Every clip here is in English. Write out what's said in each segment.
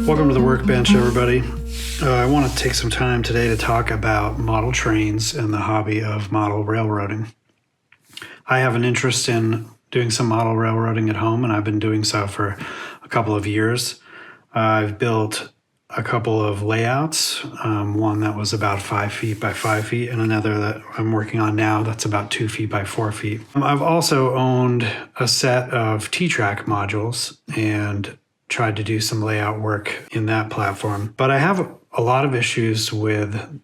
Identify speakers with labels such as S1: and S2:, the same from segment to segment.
S1: Welcome to the workbench, everybody. I want to take some time today to talk about model trains and the hobby of model railroading. I have an interest in doing some model railroading at home, and I've been doing so for a couple of years. I've built a couple of layouts, one that was about 5 feet by 5 feet, and another that I'm working on now that's about 2 feet by 4 feet. I've also owned a set of HexTrak modules and tried to do some layout work in that platform. But I have a lot of issues with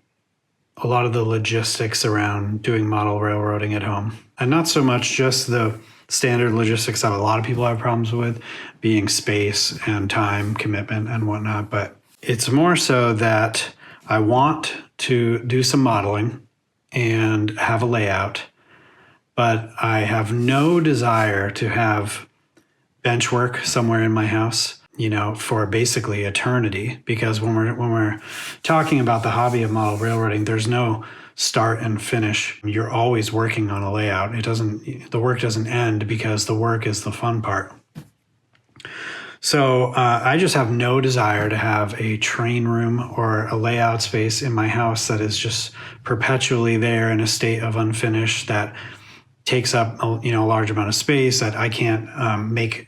S1: a lot of the logistics around doing model railroading at home. And not so much just the standard logistics that a lot of people have problems with, being space and time commitment and whatnot, but it's more so that I want to do some modeling and have a layout, but I have no desire to have bench work somewhere in my house, for basically eternity. Because when we're talking about the hobby of model railroading, there's no start and finish. You're always working on a layout. The work doesn't end because the work is the fun part. So I just have no desire to have a train room or a layout space in my house that is just perpetually there in a state of unfinished that takes up a large amount of space that I can't make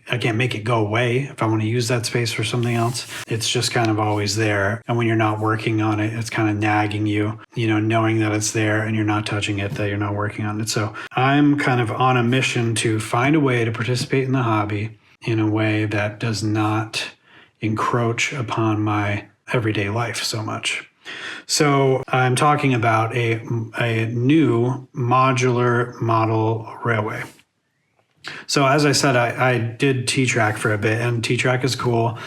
S1: it go away if I want to use that space for something else. It's just kind of always there. And when you're not working on it, it's kind of nagging you, knowing that it's there and you're not touching it, that you're not working on it. So I'm kind of on a mission to find a way to participate in the hobby in a way that does not encroach upon my everyday life so much. So I'm talking about a new modular model railway. So as I said, I did HexTrak for a bit, and HexTrak is cool.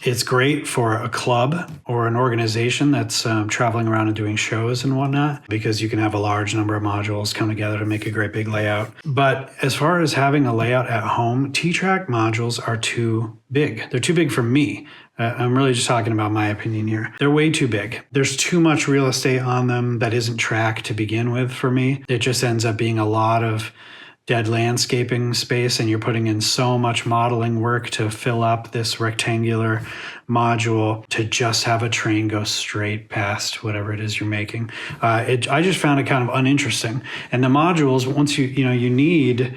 S1: It's great for a club or an organization that's traveling around and doing shows and whatnot, because you can have a large number of modules come together to make a great big layout. But as far as having a layout at home, HexTrak modules are too big. They're too big for me. I'm really just talking about my opinion here. They're way too big. There's too much real estate on them that isn't track to begin with for me. It just ends up being a lot of dead landscaping space, and you're putting in so much modeling work to fill up this rectangular module to just have a train go straight past whatever it is you're making. I just found it kind of uninteresting. And the modules, once you need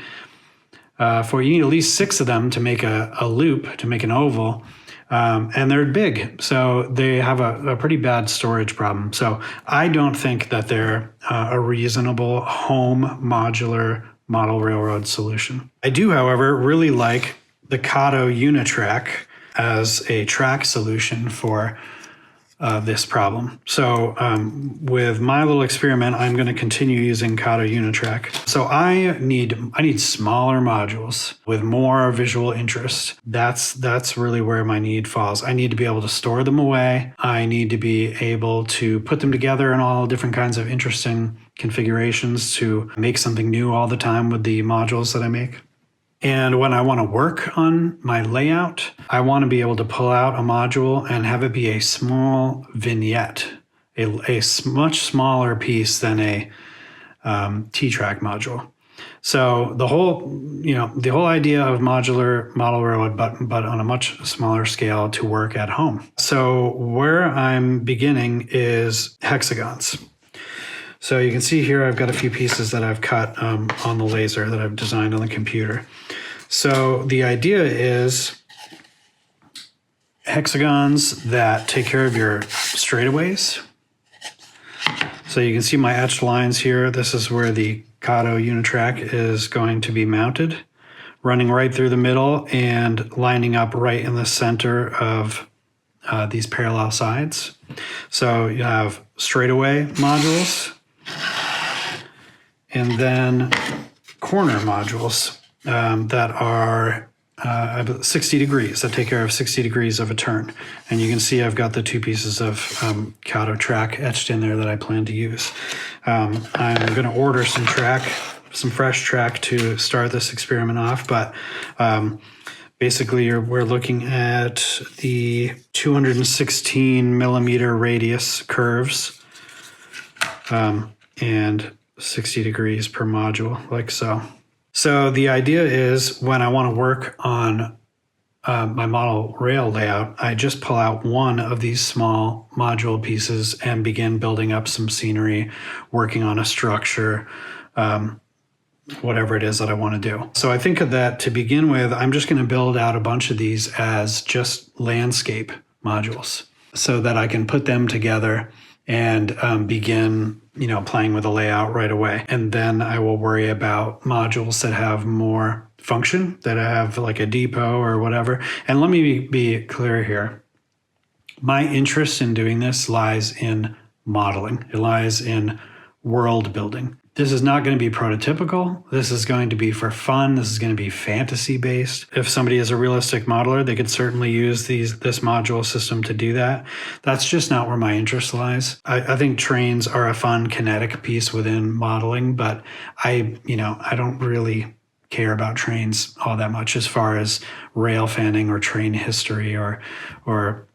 S1: at least 6 of them to make a loop, to make an oval. And they're big, so they have a pretty bad storage problem. So I don't think that they're a reasonable home modular model railroad solution. I do, however, really like the Kato Unitrack as a track solution for this problem. So with my little experiment, I'm going to continue using Kato Unitrack. So I need smaller modules with more visual interest. That's really where my need falls. I need to be able to store them away. I need to be able to put them together in all different kinds of interesting configurations to make something new all the time with the modules that I make. And when I want to work on my layout, I want to be able to pull out a module and have it be a small vignette, a much smaller piece than a HexTrak module. So the whole idea of modular model railroad, but on a much smaller scale to work at home. So where I'm beginning is hexagons. So you can see here I've got a few pieces that I've cut on the laser that I've designed on the computer. So the idea is hexagons that take care of your straightaways. So you can see my etched lines here. This is where the Kato Unitrack is going to be mounted, running right through the middle and lining up right in the center of these parallel sides. So you have straightaway modules, and then corner modules that are 60 degrees, that take care of 60 degrees of a turn. And you can see I've got the 2 pieces of Kato track etched in there that I plan to use. I'm going to order some fresh track to start this experiment off, but basically we're looking at the 216 millimeter radius curves and 60 degrees per module, like so. So the idea is when I want to work on my model rail layout, I just pull out one of these small module pieces and begin building up some scenery, working on a structure, whatever it is that I want to do. So I think of that to begin with, I'm just going to build out a bunch of these as just landscape modules so that I can put them together and begin, playing with the layout right away. And then I will worry about modules that have more function, that have like a depot or whatever. And let me be clear here. My interest in doing this lies in modeling. It lies in world building. This is not going to be prototypical. This is going to be for fun. This is going to be fantasy based. If somebody is a realistic modeler, they could certainly use this module system to do that. That's just not where my interest lies. I think trains are a fun kinetic piece within modeling, but I don't really care about trains all that much as far as rail fanning or train history or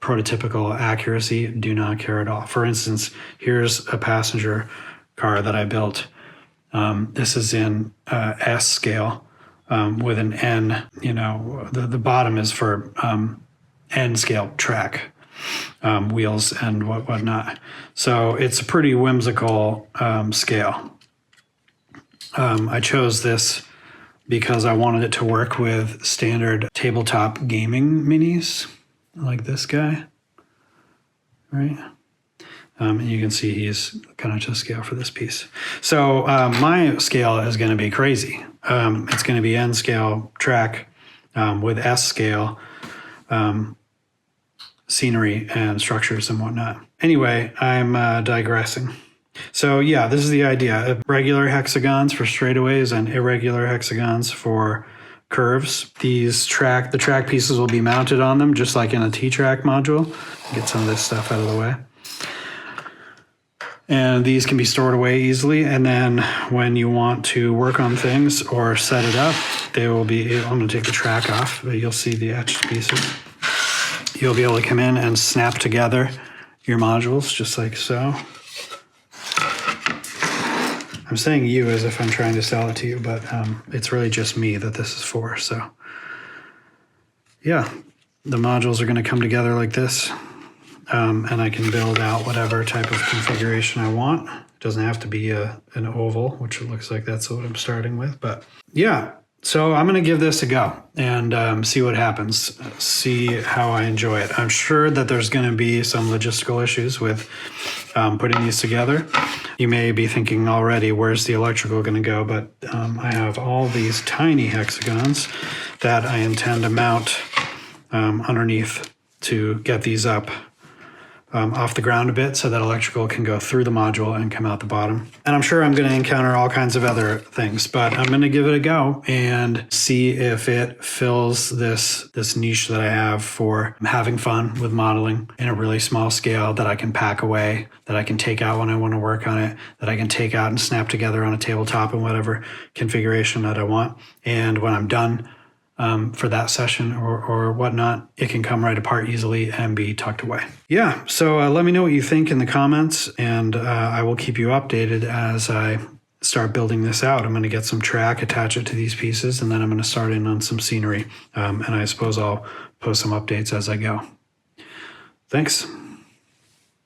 S1: prototypical accuracy. Do not care at all. For instance, here's a passenger car that I built. This is in S scale with an N, the bottom is for N scale track, wheels and whatnot. So it's a pretty whimsical scale. I chose this because I wanted it to work with standard tabletop gaming minis like this guy, right? And you can see he's kind of to scale for this piece. So my scale is going to be crazy. It's going to be N scale track with S scale scenery and structures and whatnot. Anyway, I'm digressing. So yeah, this is the idea. Regular hexagons for straightaways and irregular hexagons for curves. The track pieces will be mounted on them just like in a T-track module. Get some of this stuff out of the way. And these can be stored away easily. And then when you want to work on things or set it up, they will be, I'm going to take the track off, but you'll see the etched pieces. You'll be able to come in and snap together your modules just like so. I'm saying you as if I'm trying to sell it to you, but it's really just me that this is for. So yeah, the modules are going to come together like this. And I can build out whatever type of configuration I want. It doesn't have to be an oval, which it looks like that's what I'm starting with. But yeah, so I'm going to give this a go and see what happens, see how I enjoy it. I'm sure that there's going to be some logistical issues with putting these together. You may be thinking already, where's the electrical going to go? But I have all these tiny hexagons that I intend to mount underneath to get these up off the ground a bit so that electrical can go through the module and come out the bottom. And I'm sure I'm going to encounter all kinds of other things, but I'm going to give it a go and see if it fills this niche that I have for having fun with modeling in a really small scale that I can pack away, that I can take out when I want to work on it, that I can take out and snap together on a tabletop in whatever configuration that I want. And when I'm done, for that session or whatnot, it can come right apart easily and be tucked away. Yeah, so let me know what you think in the comments, and I will keep you updated as I start building this out. I'm going to get some track, attach it to these pieces, and then I'm going to start in on some scenery. And I suppose I'll post some updates as I go. Thanks.